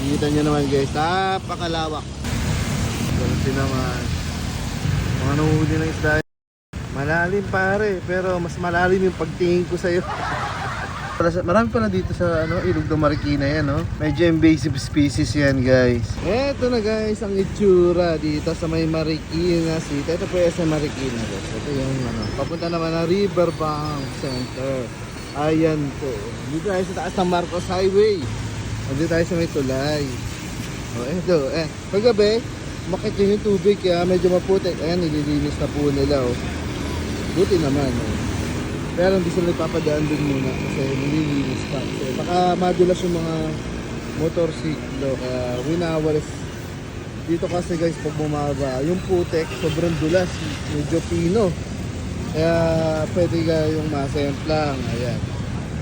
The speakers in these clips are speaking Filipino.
Kita nyo naman guys, napakalawak. Ganun naman. Mga nahuhuli ng isda. Malalim pare, pero mas malalim yung pagtingin ko sa'yo. Marami pala dito sa ilog ng Marikina yan, no? Medyo invasive species yan guys. Eto na guys, ang itsura dito sa may Marikina City. Ito po yung sa Marikina guys. Ito yung papunta naman na Riverbank Center. Ayan po. Dito tayo sa taas ng Marcos Highway. Dito tayo sa may tulay. O eto, paggabi, makita yung tubig kaya medyo maputik. Ayan, nililinis na po nila, oh. Buti naman, oh. Pero hindi sila ipapadaan dun muna kasi nililinis pa. Kasi baka madulas yung mga motorsiklo kaya winawalis. Dito kasi guys pag bumaba, yung putek sobrang dulas, medyo pino. Kaya pwede ka yung masemplang. Ayan,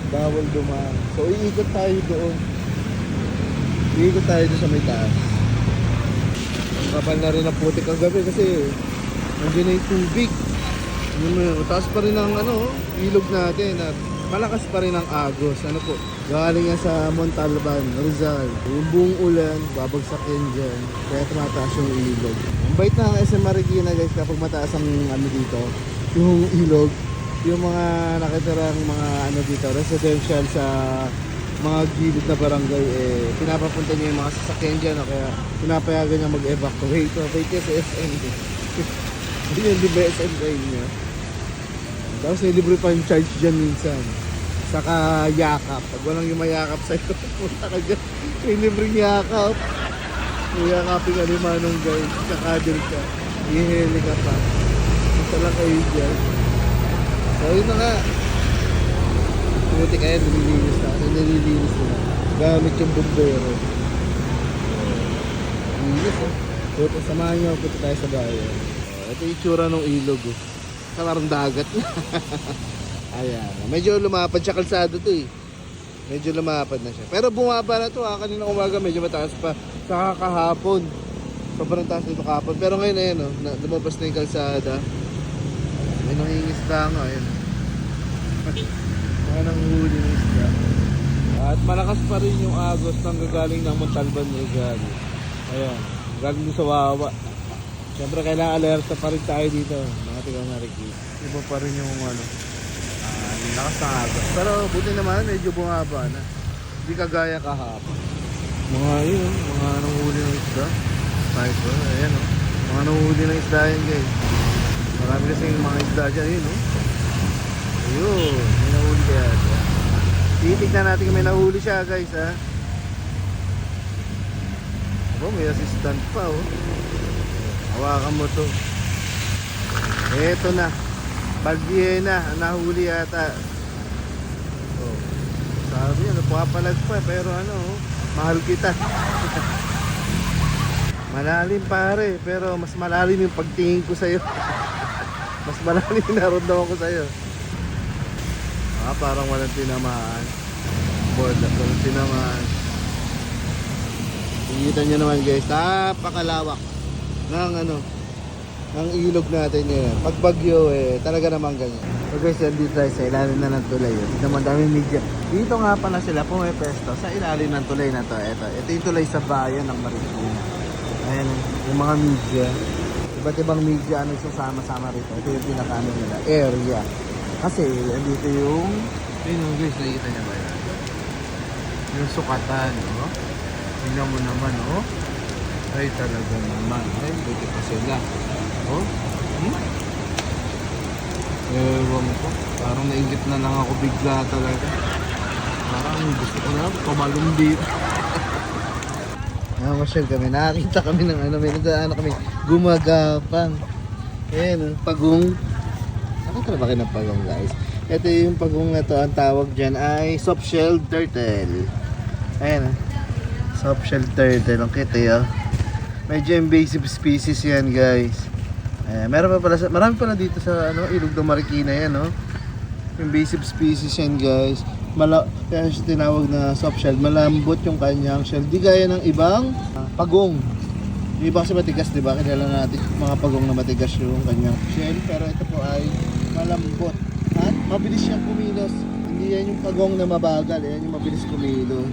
bawal dumaan. So iikot tayo doon. Iikot tayo doon sa may taas. Ang kapal na rin ang putek kagabi kasi nandiyan na yung tubig. Taas pa rin ang ilog natin at malakas pa rin ang agos. Po, galing yan sa Montalban, Rizal. Yung buong ulan, babagsak yan dyan. Kaya tumataas yung ilog. Ang bait na ng SM Marikina guys kapag mataas ang dito, yung ilog, yung mga nakitirang mga dito, residential sa mga gilid na barangay, pinapapunta niya yung mga sasakyan dyan. Kaya pinapayagan niya mag-evacuate. So, bait niya sa SM. Hindi yung di ba SM sa inyo? Tapos may libre pa yung charge dyan minsan. Saka yakap. Pag walang yung mayakap sa'yo, punta ka dyan. May libreng yakap. May yakapin ka ni Manong guys. Kakadil ka. Ihili ka pa. Punta lang kayo dyan. So yun na nga. Buti kaya nililinis na. Kasi nililinis na. Gamit yung bumbero. Linis Punta samahan nyo. Punta tayo sa bayan. Ito yung itsura ng ilog. Parang dagat na. Ayan. Medyo lumapad siya kalsado to eh. Medyo lumapad na siya. Pero bumaba na to kanina umaga medyo mataas pa. Saka kahapon. Sobrang taas nito kahapon. Pero ngayon ayan lumabas na yung kalsada. May nangingisda nga. Ayan. Mga nanghuli ng isda. At malakas pa rin yung agos ng gagaling ng Montalban Rizal. Ayan. Galing doon sa Wawa. Siyempre kailangan alerta pa rin tayo dito. Mga tigang Marikina. Iba pa rin yung lakas ng agos. Pero buti naman medyo bumaba na. Hindi kagaya kahapon. Mga yun, mga nanghuli ng isda. Sniper, ayan o. Mga nanghuli ng isda yan guys. Marami kasi yung mga isda dyan yun o. Ayun, may nahuli kaya siya. Titignan natin kung may nahuli siya guys ha. May assistant pa o. Hawakan mo to. Eto na. Bagyena. Nahuli yata. Oh. Sabi papalag pa. Pero mahal kita. Malalim pare. Pero mas malalim yung pagtingin ko sa'yo. Mas malalim yung naramdaman ko sa'yo. Parang walang tinamaan. Walang tinamaan. Kita nyo naman guys. Napakalawak ng ilog natin yun. Pag bagyo talaga naman ganyan. So guys, dito tayo sa ilalim na ng tulay yun. Naman daming media. Dito nga pala sila pumepesto sa ilalim ng tulay na to. Ito yung tulay sa bayan ng Marikina. Ayan yung mga media. Iba't ibang media susama-sama rito. Ito yung pinakano nila area. Kasi dito yung guys, nakikita niya ba yan? Yung sukatan, tingnan mo naman, ay talaga naman. Ay, buti pa sila. Ewan ko. Parang nainggit na lang ako bigla talaga. Parang gusto ko na tumalong dito. Namasyal kami. Nakakita kami ng may nagdaan kami. Gumagapang. Ayan, pagong. Nakita na ba kayo ng pagong guys? Ito yung pagong na to. Ang tawag dyan ay soft-shelled turtle. Ayan, soft-shelled turtle. Ang cute Medyo invasive species yan guys. Marami pala dito sa ilog ng Marikina yan invasive species yan guys. Kaya siya tinawag na soft shell. Malambot yung kanyang shell. Di gaya ng ibang pagong. Yung iba kasi matigas, diba? Kilala natin mga pagong na matigas yung kanyang shell. Pero ito po ay malambot. At mabilis siyang kumilos. Hindi yan yung pagong na mabagal. Yan yung mabilis kumilos.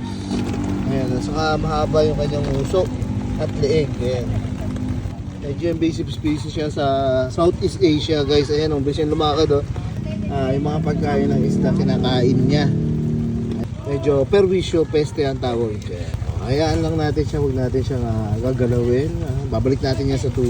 Ayan, saka mahaba yung kanyang uso at leeg. Ayan. Medyo invasive species siya sa Southeast Asia guys. Ayan, umbis yung lumakad oh. Yung mga pagkain ng isda kinakain niya. Medyo perwisyo peste ang tawag. Kaya hayaan lang natin siya, huwag natin siya gagalawin. Babalik natin niya sa tubig.